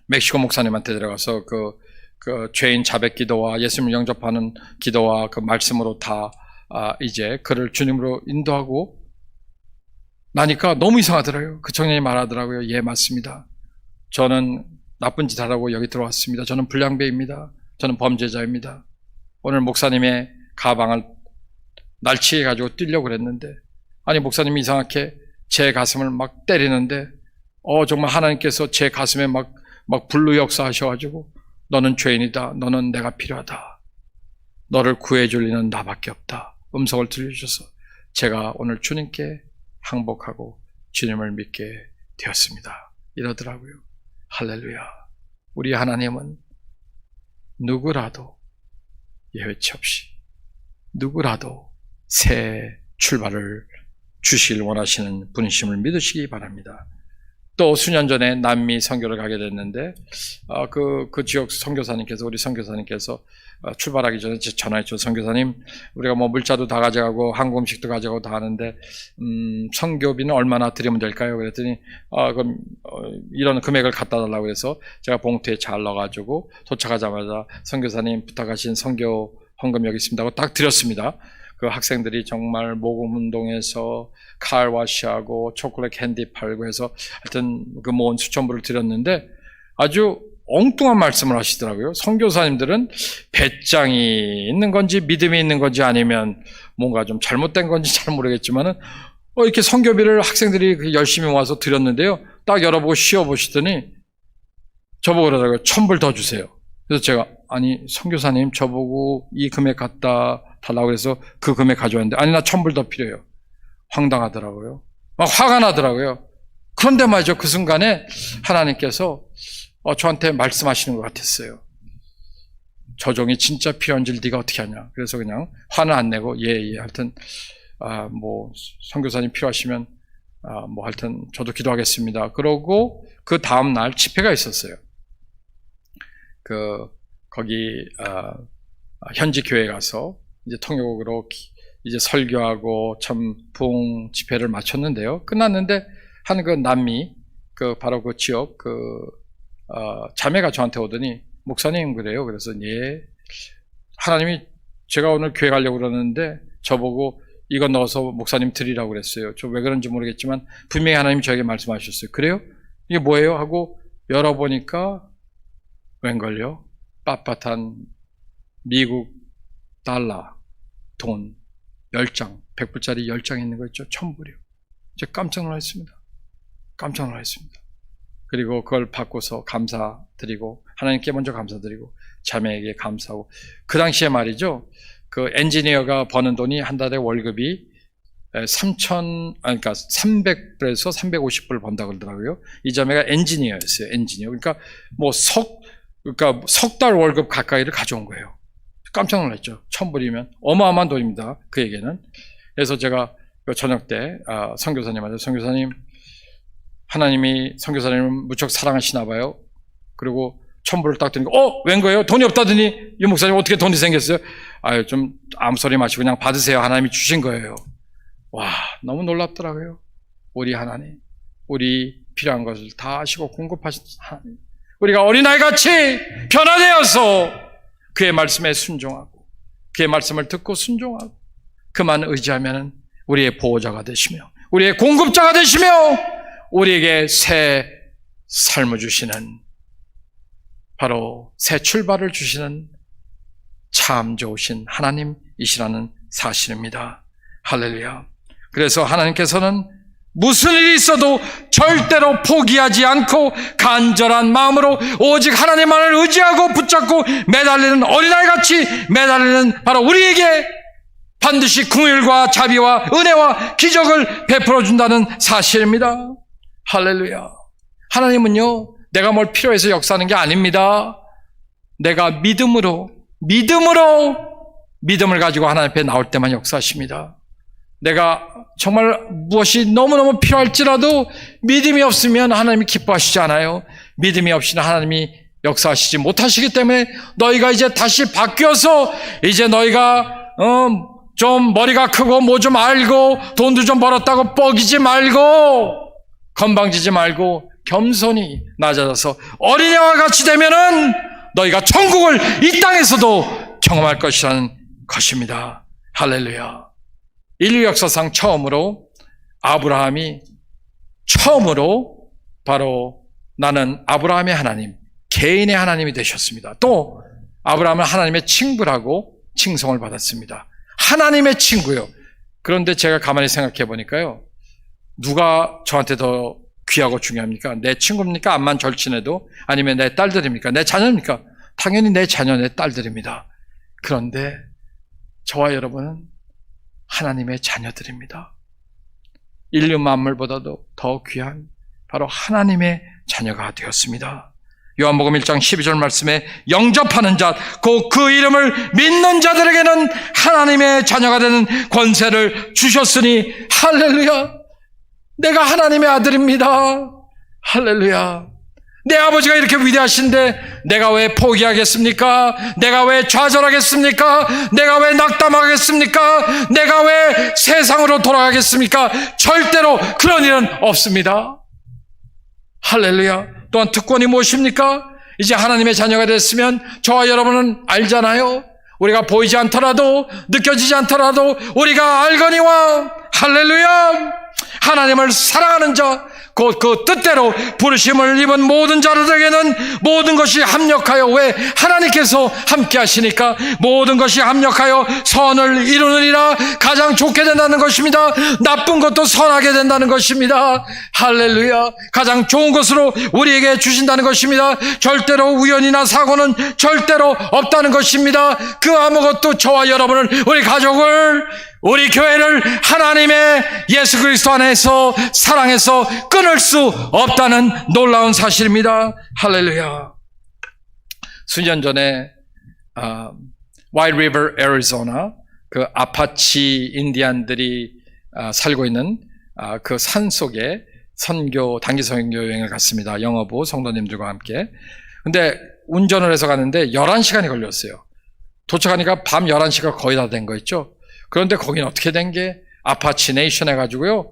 멕시코 목사님한테 들어가서 그 죄인 자백 기도와 예수님을 영접하는 기도와 그 말씀으로 다 이제 그를 주님으로 인도하고 나니까 너무 이상하더라고요. 그 청년이 말하더라고요. 예, 맞습니다. 저는 나쁜 짓 하라고 여기 들어왔습니다. 저는 불량배입니다. 저는 범죄자입니다. 오늘 목사님의 가방을 날치게 가지고 뛰려고 그랬는데, 아니 목사님이 이상하게 제 가슴을 막 때리는데 정말 하나님께서 제 가슴에 막 불로 역사하셔가지고, 너는 죄인이다. 너는 내가 필요하다. 너를 구해줄 이는 나밖에 없다. 음성을 들려주셔서 제가 오늘 주님께 항복하고 주님을 믿게 되었습니다. 이러더라고요. 할렐루야. 우리 하나님은 누구라도 예외치 없이 누구라도 새 출발을 주시길 원하시는 분이심을 믿으시기 바랍니다. 또 수년 전에 남미 선교를 가게 됐는데 그 지역 선교사님께서 우리 선교사님께서 출발하기 전에 전화했죠. 선교사님, 우리가 뭐 물자도 다 가져가고 한국 음식도 가져가고 다 하는데 선교비는 얼마나 드리면 될까요? 그랬더니 그럼 이런 금액을 갖다 달라고 해서 제가 봉투에 잘 넣어가지고 도착하자마자 선교사님 부탁하신 선교 헌금 여기 있습니다 하고 딱 드렸습니다. 그 학생들이 정말 모금운동에서 칼와시하고 초콜릿 캔디 팔고 해서 하여튼 그 모은 수천불을 드렸는데 아주 엉뚱한 말씀을 하시더라고요. 선교사님들은 배짱이 있는 건지 믿음이 있는 건지 아니면 뭔가 좀 잘못된 건지 잘 모르겠지만은 이렇게 선교비를 학생들이 열심히 모아서 드렸는데요. 딱 열어보고 씌워보시더니 저보고 그러더라고요. 1,000불 더 주세요. 그래서 제가 아니 선교사님 저보고 이 금액 갖다 달라고 해서 그 금액 가져왔는데 아니 나 1,000불 더 필요해요. 황당하더라고요. 막 화가 나더라고요. 그런데 말이죠. 그 순간에 하나님께서 저한테 말씀하시는 것 같았어요. 저 종이 진짜 필요한 줄 네가 어떻게 하냐. 그래서 그냥 화는 안 내고 예 하여튼 뭐 선교사님 필요하시면 뭐 하여튼 저도 기도하겠습니다. 그러고 그 다음 날 집회가 있었어요. 거기 현지 교회에 가서 이제 통역으로 이제 설교하고 참 부흥 집회를 마쳤는데요. 끝났는데 한 그 남미 바로 그 지역 자매가 저한테 오더니 목사님 그래요. 그래서 예 하나님이 제가 오늘 교회 가려고 그러는데 저보고 이거 넣어서 목사님 드리라고 그랬어요. 저 왜 그런지 모르겠지만 분명히 하나님이 저에게 말씀하셨어요. 그래요? 이게 뭐예요? 하고 열어보니까 웬걸요? 빳빳한 미국 달러 돈 10장 100불짜리 10장 있는 거 있죠? 1,000불이요. 제가 깜짝 놀랐습니다. 깜짝 놀랐습니다. 그리고 그걸 받고서 감사드리고 하나님께 먼저 감사드리고 자매에게 감사하고 그 당시에 말이죠. 그 엔지니어가 버는 돈이 한 달에 월급이 300불에서 350불 번다 그러더라고요. 이 자매가 엔지니어였어요. 엔지니어. 그러니까 뭐 석 달 월급 가까이를 가져온 거예요. 깜짝 놀랐죠. 1,000불이면 어마어마한 돈입니다. 그에게는. 그래서 제가 저녁 때 선교사님한테 선교사님 하나님이 선교사님을 무척 사랑하시나 봐요. 그리고 1,000불을 딱 드니까 웬 거예요? 돈이 없다더니 이 목사님 어떻게 돈이 생겼어요? 좀 아무 소리 마시고 그냥 받으세요. 하나님이 주신 거예요. 와, 너무 놀랍더라고요. 우리 하나님, 우리 필요한 것을 다 아시고 공급하신 하나님. 우리가 어린아이같이 변화되어서 그의 말씀에 순종하고 그의 말씀을 듣고 순종하고 그만 의지하면 우리의 보호자가 되시며 우리의 공급자가 되시며 우리에게 새 삶을 주시는 바로 새 출발을 주시는 참 좋으신 하나님이시라는 사실입니다. 할렐루야. 그래서 하나님께서는 무슨 일이 있어도 절대로 포기하지 않고 간절한 마음으로 오직 하나님만을 의지하고 붙잡고 매달리는 어린아이같이 매달리는 바로 우리에게 반드시 긍휼과 자비와 은혜와 기적을 베풀어 준다는 사실입니다. 할렐루야. 하나님은요, 내가 뭘 필요해서 역사하는 게 아닙니다. 내가 믿음을 가지고 하나님 앞에 나올 때만 역사하십니다. 내가 정말 무엇이 너무너무 필요할지라도 믿음이 없으면 하나님이 기뻐하시지 않아요. 믿음이 없이는 하나님이 역사하시지 못하시기 때문에 너희가 이제 다시 바뀌어서 이제 너희가 좀 머리가 크고 뭐 좀 알고 돈도 좀 벌었다고 뻐기지 말고 건방지지 말고 겸손히 낮아져서 어린애와 같이 되면은 너희가 천국을 이 땅에서도 경험할 것이라는 것입니다. 할렐루야. 인류 역사상 처음으로 아브라함이 바로 나는 아브라함의 하나님, 개인의 하나님이 되셨습니다. 또 아브라함은 하나님의 친구라고 칭송을 받았습니다. 하나님의 친구요. 그런데 제가 가만히 생각해 보니까요. 누가 저한테 더 귀하고 중요합니까? 내 친구입니까? 암만 절친해도? 아니면 내 딸들입니까? 내 자녀입니까? 당연히 내 자녀, 내 딸들입니다. 그런데 저와 여러분은 하나님의 자녀들입니다. 인류 만물보다도 더 귀한 바로 하나님의 자녀가 되었습니다. 요한복음 1장 12절 말씀에 영접하는 자, 곧 그 이름을 믿는 자들에게는 하나님의 자녀가 되는 권세를 주셨으니 할렐루야. 내가 하나님의 아들입니다. 할렐루야. 내 아버지가 이렇게 위대하신데 내가 왜 포기하겠습니까? 내가 왜 좌절하겠습니까? 내가 왜 낙담하겠습니까? 내가 왜 세상으로 돌아가겠습니까? 절대로 그런 일은 없습니다. 할렐루야. 또한 특권이 무엇입니까? 이제 하나님의 자녀가 됐으면 저와 여러분은 알잖아요. 우리가 보이지 않더라도, 느껴지지 않더라도 우리가 알거니와, 할렐루야, 하나님을 사랑하는 자, 곧 그 뜻대로 부르심을 입은 모든 자들에게는 모든 것이 합력하여, 왜? 하나님께서 함께 하시니까 모든 것이 합력하여 선을 이루느니라. 가장 좋게 된다는 것입니다. 나쁜 것도 선하게 된다는 것입니다. 할렐루야. 가장 좋은 것으로 우리에게 주신다는 것입니다. 절대로 우연이나 사고는 절대로 없다는 것입니다. 그 아무것도 저와 여러분을, 우리 가족을, 우리 교회를 하나님의 예수 그리스도 안에서 사랑해서 끊을 수 없다는 놀라운 사실입니다. 할렐루야. 수년 전에 와일드 리버 애리조나, 그 아파치 인디안들이 살고 있는 그 산 속에 단기 선교 여행을 갔습니다. 영어부 성도님들과 함께. 근데 운전을 해서 갔는데 11시간이 걸렸어요. 도착하니까 밤 11시가 거의 다 된 거 있죠. 그런데 거기는 어떻게 된 게, 아파치 네이션 해가지고요,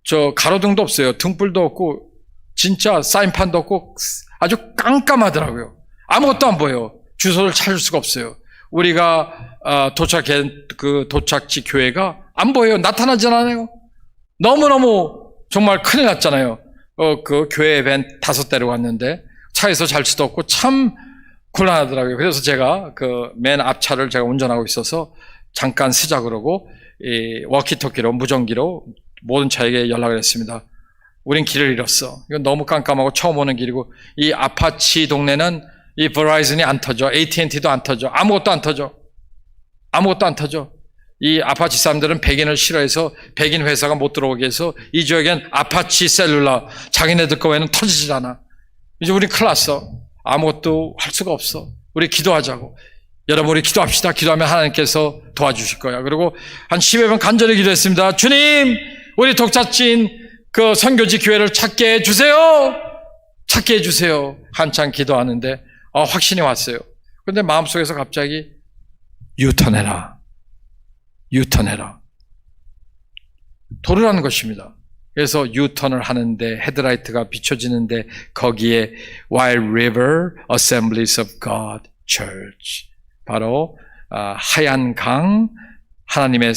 저 가로등도 없어요. 등불도 없고, 진짜 사인판도 없고, 아주 깜깜하더라고요. 아무것도 안 보여요. 주소를 찾을 수가 없어요. 우리가 도착한 그 도착지 교회가 안 보여요. 나타나진 않아요. 너무너무 정말 큰일 났잖아요. 그 교회 밴 5대로 왔는데 차에서 잘 수도 없고 참 곤란하더라고요. 그래서 제가 그 맨 앞차를 제가 운전하고 있어서 잠깐 쓰자 그러고, 이 워키토키로, 무전기로 모든 차에게 연락을 했습니다. 우린 길을 잃었어. 이건 너무 깜깜하고 처음 오는 길이고, 이 아파치 동네는 이 버라이즌이 안 터져, AT&T도 안 터져, 아무것도 안 터져. 아무것도 안 터져. 이 아파치 사람들은 백인을 싫어해서 백인 회사가 못 들어오게 해서 이 지역엔 아파치 셀룰라, 자기네들 거 외에는 터지질 않아. 이제 우린 큰일 났어. 아무것도 할 수가 없어. 우리 기도하자고. 여러분, 우리 기도합시다. 기도하면 하나님께서 도와주실 거야. 그리고 한 10여 번 간절히 기도했습니다. 주님, 우리 독자진 그 선교지 교회를 찾게 해주세요. 찾게 해주세요. 한참 기도하는데 확신이 왔어요. 그런데 마음속에서 갑자기 유턴해라. 유턴해라. 도르라는 것입니다. 그래서 유턴을 하는데 헤드라이트가 비춰지는데 거기에 Wild River Assemblies of God Church, 바로 하얀 강 하나님의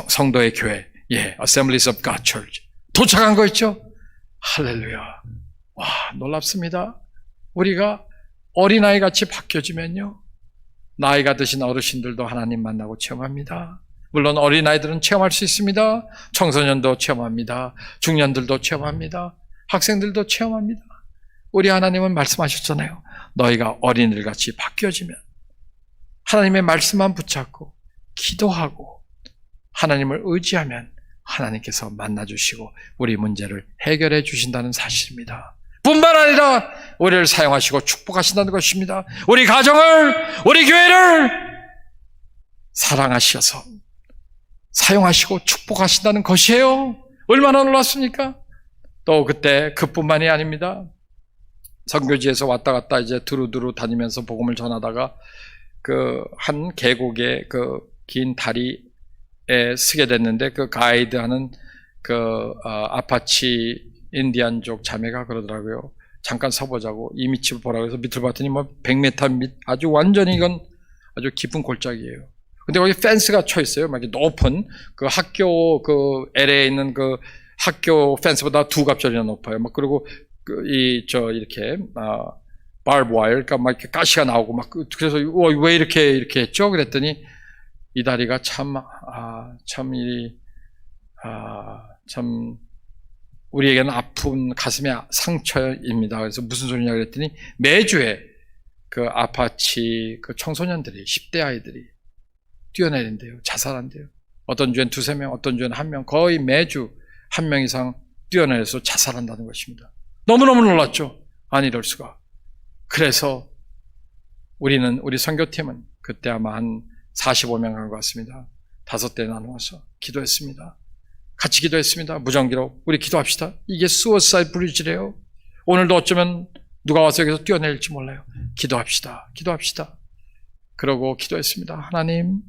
성도의 교회, Assemblies of God Church 도착한 거 있죠? 할렐루야. 와, 놀랍습니다. 우리가 어린아이 같이 바뀌어지면요, 나이가 드신 어르신들도 하나님 만나고 체험합니다. 물론 어린아이들은 체험할 수 있습니다. 청소년도 체험합니다. 중년들도 체험합니다. 학생들도 체험합니다. 우리 하나님은 말씀하셨잖아요. 너희가 어린이들같이 바뀌어지면, 하나님의 말씀만 붙잡고 기도하고 하나님을 의지하면 하나님께서 만나주시고 우리 문제를 해결해 주신다는 사실입니다. 뿐만 아니라 우리를 사용하시고 축복하신다는 것입니다. 우리 가정을, 우리 교회를 사랑하셔서 사용하시고 축복하신다는 것이에요. 얼마나 놀랐습니까? 또 그때 그뿐만이 아닙니다. 선교지에서 왔다 갔다 이제 두루두루 다니면서 복음을 전하다가 그 한 계곡에 그 긴 다리에 서게 됐는데, 그 가이드하는 그 아파치 인디안족 자매가 그러더라고요. 잠깐 서보자고, 이 밑을 보라고 해서 밑을 봤더니 뭐 100m 밑, 아주 완전히 이건 아주 깊은 골짜기예요. 근데 거기 펜스가 쳐 있어요. 막 높은 그 학교, 그 LA에 있는 그 학교 펜스보다 2값짜리나 높아요. 막 그리고 이렇게 바르브 와이어, 그러니까 막 이렇게 가시가 나오고 막, 그래서 왜 이렇게 했죠? 그랬더니 이 다리가 참 우리에게는 아픈 가슴의 상처입니다. 그래서 무슨 소리냐 그랬더니 매주에 그 아파치 그 청소년들이, 10대 아이들이 뛰어내린대요. 자살한대요. 어떤 주엔 2-3명, 어떤 주엔 1명, 거의 매주 1명 이상 뛰어내려서 자살한다는 것입니다. 너무너무 놀랐죠. 아니, 이럴 수가. 그래서 우리 선교팀은 그때 아마 한 45명 간 것 같습니다. 5대 나누어서 기도했습니다. 같이 기도했습니다. 무전기로. 우리 기도합시다. 이게 수어사이드 브리지래요. 오늘도 어쩌면 누가 와서 여기서 뛰어내릴지 몰라요. 기도합시다. 기도합시다. 그러고 기도했습니다. 하나님,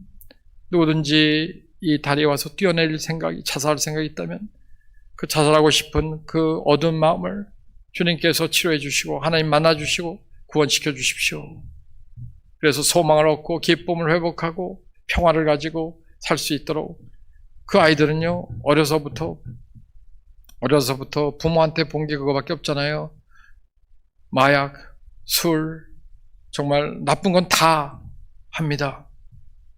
누구든지 이 다리에 와서 뛰어내릴 생각이, 자살할 생각이 있다면 그 자살하고 싶은 그 어두운 마음을 주님께서 치료해 주시고 하나님 만나 주시고 구원시켜 주십시오. 그래서 소망을 얻고 기쁨을 회복하고 평화를 가지고 살 수 있도록. 그 아이들은요, 어려서부터 부모한테 본 게 그거밖에 없잖아요. 마약, 술, 정말 나쁜 건 다 합니다.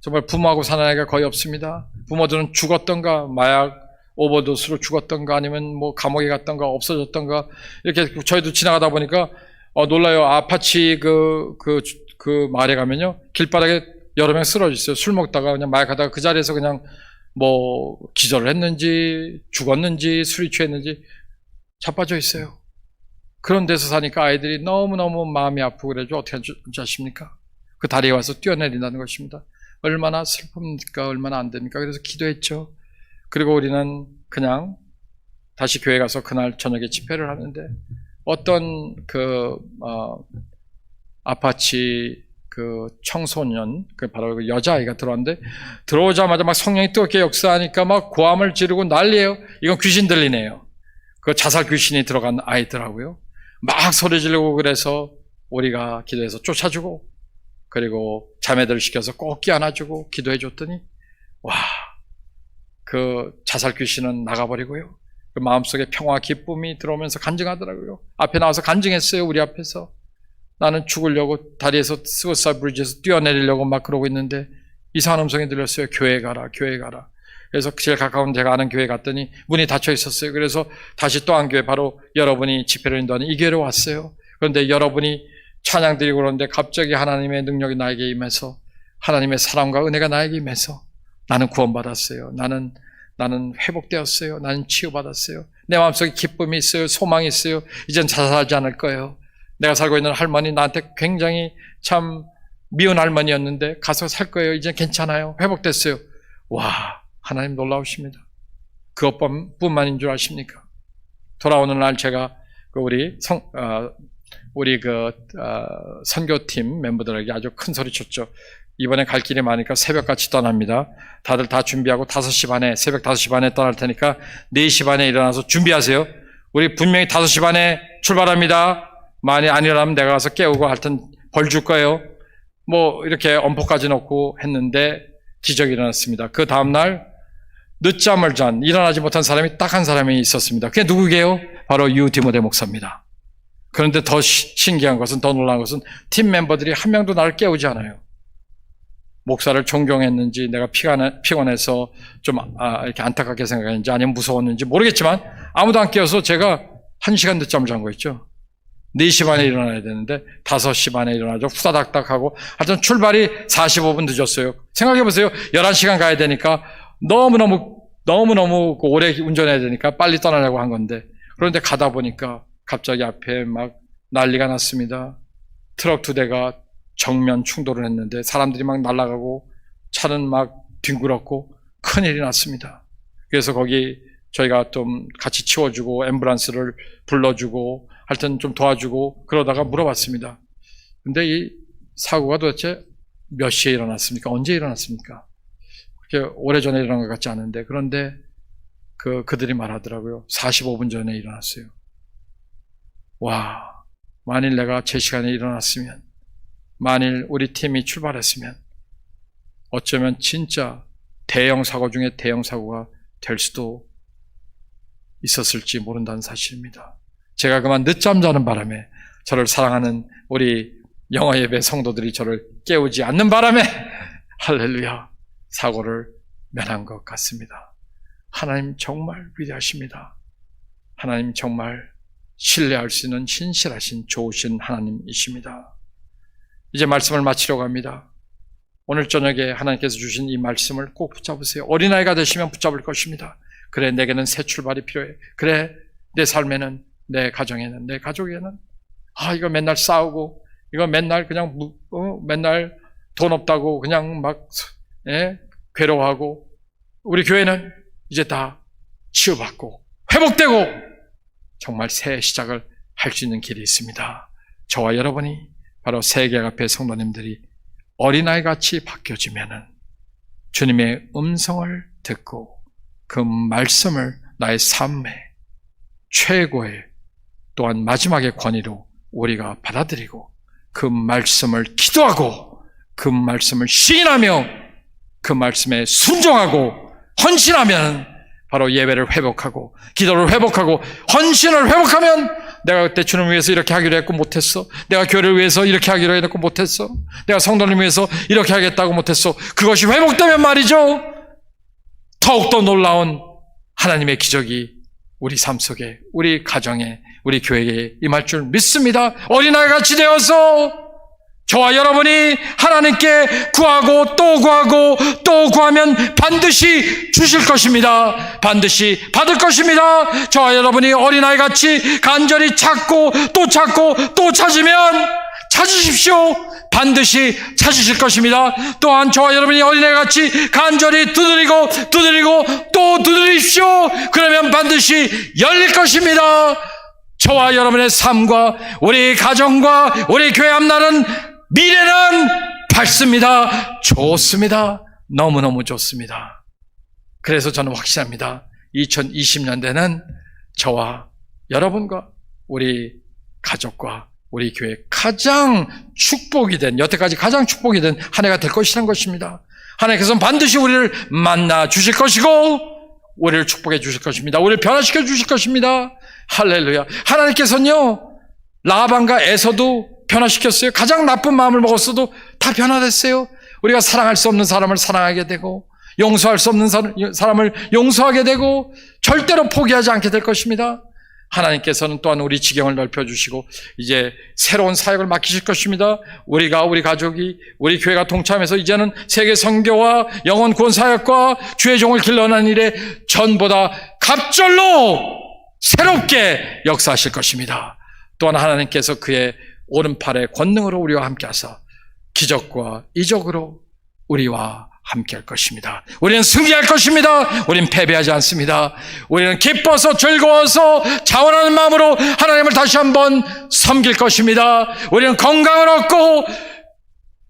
정말 부모하고 사는 아이가 거의 없습니다. 부모들은 죽었던가, 마약, 오버도스로 죽었던가, 아니면 뭐 감옥에 갔던가, 없어졌던가, 이렇게 저희도 지나가다 보니까, 놀라요. 아파치 그 마을에 가면요, 길바닥에 여러 명 쓰러져 있어요. 술 먹다가 그냥 마약하다가 그 자리에서 그냥 뭐 기절을 했는지, 죽었는지, 술이 취했는지 자빠져 있어요. 그런 데서 사니까 아이들이 너무너무 마음이 아프고 그래죠. 어떻게 하지 아십니까? 그 다리에 와서 뛰어내린다는 것입니다. 얼마나 슬픕니까? 얼마나 안 됩니까? 그래서 기도했죠. 그리고 우리는 그냥 다시 교회 가서 그날 저녁에 집회를 하는데 어떤 아파치 청소년, 바로 그 여자아이가 들어왔는데 들어오자마자 막 성령이 뜨겁게 역사하니까 막 고함을 지르고 난리예요. 이건 귀신 들리네요. 그 자살 귀신이 들어간 아이더라고요. 막 소리 지르고 그래서 우리가 기도해서 쫓아주고 그리고 자매들을 시켜서 꼭 끼안아주고 기도해 줬더니 와, 그 자살 귀신은 나가버리고요. 그 마음속에 평화 기쁨이 들어오면서 간증하더라고요. 앞에 나와서 간증했어요. 우리 앞에서. 나는 죽으려고 다리에서 스워사 브리지에서 뛰어내리려고 막 그러고 있는데 이상한 음성이 들렸어요. 교회 가라, 교회 가라. 그래서 제일 가까운 제가 아는 교회 갔더니 문이 닫혀 있었어요. 그래서 다시 또 한 교회, 바로 여러분이 집회를 인도하는 이 교회로 왔어요. 그런데 여러분이 찬양 드리고 그러는데 갑자기 하나님의 능력이 나에게 임해서, 하나님의 사랑과 은혜가 나에게 임해서 나는 구원받았어요. 나는 회복되었어요. 나는 치유받았어요. 내 마음속에 기쁨이 있어요. 소망이 있어요. 이젠 자살하지 않을 거예요. 내가 살고 있는 할머니 나한테 굉장히 참 미운 할머니였는데 가서 살 거예요. 이제 괜찮아요. 회복됐어요. 와, 하나님 놀라우십니다. 그것뿐만인 줄 아십니까? 돌아오는 날 제가 우리 선교팀 멤버들에게 아주 큰 소리 쳤죠. 이번에 갈 길이 많으니까 새벽같이 떠납니다. 다들 다 준비하고 5시 반에, 새벽 5시 반에 떠날 테니까 4시 반에 일어나서 준비하세요. 우리 분명히 5시 반에 출발합니다. 만약 안 일어나면 내가 가서 깨우고 하여튼 벌 줄 거예요. 뭐 이렇게 엄포까지 놓고 했는데 기적이 일어났습니다. 그 다음날 늦잠을 잔, 일어나지 못한 사람이 딱 한 사람이 있었습니다. 그게 누구게요? 바로 유디모데 목사입니다. 그런데 더 신기한 것은, 더 놀라운 것은 팀 멤버들이 한 명도 나를 깨우지 않아요. 목사를 존경했는지, 내가 피곤해서 좀 이렇게 안타깝게 생각했는지, 아니면 무서웠는지 모르겠지만 아무도 안 깨워서 제가 1시간 늦잠을 잔 거 있죠. 4시 반에 일어나야 되는데 5시 반에 일어나죠. 후다닥닥 하고 하여튼 출발이 45분 늦었어요. 생각해보세요. 11시간 가야 되니까 너무너무 오래 운전해야 되니까 빨리 떠나려고 한 건데, 그런데 가다 보니까 갑자기 앞에 막 난리가 났습니다. 트럭 2대가 정면 충돌을 했는데 사람들이 막 날아가고 차는 막 뒹굴었고 큰일이 났습니다. 그래서 거기 저희가 좀 같이 치워주고 앰뷸런스를 불러주고 하여튼 좀 도와주고 그러다가 물어봤습니다. 근데 이 사고가 도대체 몇 시에 일어났습니까? 언제 일어났습니까? 그렇게 오래전에 일어난 것 같지 않은데, 그런데 그들이 말하더라고요. 45분 전에 일어났어요. 와, 만일 내가 제 시간에 일어났으면, 만일 우리 팀이 출발했으면 어쩌면 진짜 대형 사고 중에 대형 사고가 될 수도 있었을지 모른다는 사실입니다. 제가 그만 늦잠 자는 바람에, 저를 사랑하는 우리 영어 예배 성도들이 저를 깨우지 않는 바람에 할렐루야, 사고를 면한 것 같습니다. 하나님 정말 위대하십니다. 하나님 정말 신뢰할 수 있는 신실하신 좋으신 하나님이십니다. 이제 말씀을 마치려고 합니다. 오늘 저녁에 하나님께서 주신 이 말씀을 꼭 붙잡으세요. 어린아이가 되시면 붙잡을 것입니다. 그래, 내게는 새 출발이 필요해. 그래, 내 삶에는, 내 가정에는, 내 가족에는 이거 맨날 싸우고, 이거 맨날 그냥 맨날 돈 없다고 그냥 막 괴로워하고, 우리 교회는 이제 다 치유받고 회복되고 정말 새 시작을 할 수 있는 길이 있습니다. 저와 여러분이 바로 세계학교회 성도님들이 어린아이같이 바뀌어지면은 주님의 음성을 듣고 그 말씀을 나의 삶의 최고의 또한 마지막의 권위로 우리가 받아들이고 그 말씀을 기도하고 그 말씀을 시인하며 그 말씀에 순종하고 헌신하면 바로 예배를 회복하고 기도를 회복하고 헌신을 회복하면 내가 그때 주님을 위해서 이렇게 하기로 했고 못했어. 내가 교회를 위해서 이렇게 하기로 했고 못했어. 내가 성도를 위해서 이렇게 하겠다고 못했어. 그것이 회복되면 말이죠. 더욱더 놀라운 하나님의 기적이 우리 삶 속에, 우리 가정에, 우리 교회에 임할 줄 믿습니다. 어린아이같이 되어서 저와 여러분이 하나님께 구하고 또 구하고 또 구하면 반드시 주실 것입니다. 반드시 받을 것입니다. 저와 여러분이 어린아이같이 간절히 찾고 또 찾으면 찾으십시오. 반드시 찾으실 것입니다. 또한 저와 여러분이 어린아이같이 간절히 두드리고 또 두드리십시오. 그러면 반드시 열릴 것입니다. 저와 여러분의 삶과 우리 가정과 우리 교회 앞날은 미래는 밝습니다. 좋습니다. 너무너무 좋습니다. 그래서 저는 확신합니다. 2020년대는 저와 여러분과 우리 가족과 우리 교회 가장 축복이 된, 여태까지 가장 축복이 된 한 해가 될 것이라는 것입니다. 하나님께서는 반드시 우리를 만나 주실 것이고 우리를 축복해 주실 것입니다. 우리를 변화시켜 주실 것입니다. 할렐루야. 하나님께서는요, 라반과 에서도 변화시켰어요. 가장 나쁜 마음을 먹었어도 다 변화됐어요. 우리가 사랑할 수 없는 사람을 사랑하게 되고 용서할 수 없는 사람을 용서하게 되고 절대로 포기하지 않게 될 것입니다. 하나님께서는 또한 우리 지경을 넓혀주시고 이제 새로운 사역을 맡기실 것입니다. 우리가, 우리 가족이, 우리 교회가 동참해서 이제는 세계 선교와 영혼 구원 사역과 주의 종을 길러내는 일에 전보다 갑절로 새롭게 역사하실 것입니다. 또한 하나님께서 그의 오른팔의 권능으로 우리와 함께 하사 기적과 이적으로 우리와 함께 할 것입니다. 우리는 승리할 것입니다. 우리는 패배하지 않습니다. 우리는 기뻐서 즐거워서 자원하는 마음으로 하나님을 다시 한번 섬길 것입니다. 우리는 건강을 얻고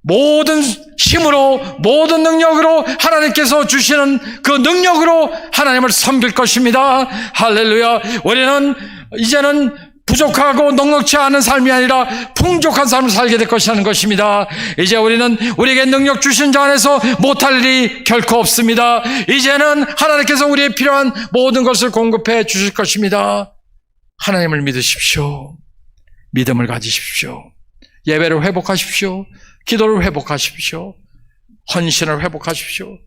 모든 힘으로, 모든 능력으로 하나님께서 주시는 그 능력으로 하나님을 섬길 것입니다. 할렐루야. 우리는 이제는 부족하고 넉넉지 않은 삶이 아니라 풍족한 삶을 살게 될 것이라는 것입니다. 이제 우리는 우리에게 능력 주신 자 안에서 못할 일이 결코 없습니다. 이제는 하나님께서 우리의 필요한 모든 것을 공급해 주실 것입니다. 하나님을 믿으십시오. 믿음을 가지십시오. 예배를 회복하십시오. 기도를 회복하십시오. 헌신을 회복하십시오.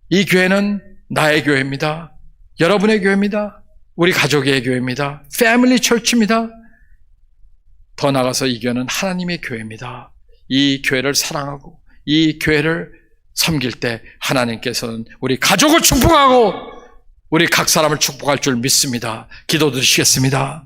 이 교회는 나의 교회입니다. 여러분의 교회입니다. 우리 가족의 교회입니다. 패밀리 처치입니다. 더 나아가서 이 교회는 하나님의 교회입니다. 이 교회를 사랑하고 이 교회를 섬길 때 하나님께서는 우리 가족을 축복하고 우리 각 사람을 축복할 줄 믿습니다. 기도 드리시겠습니다.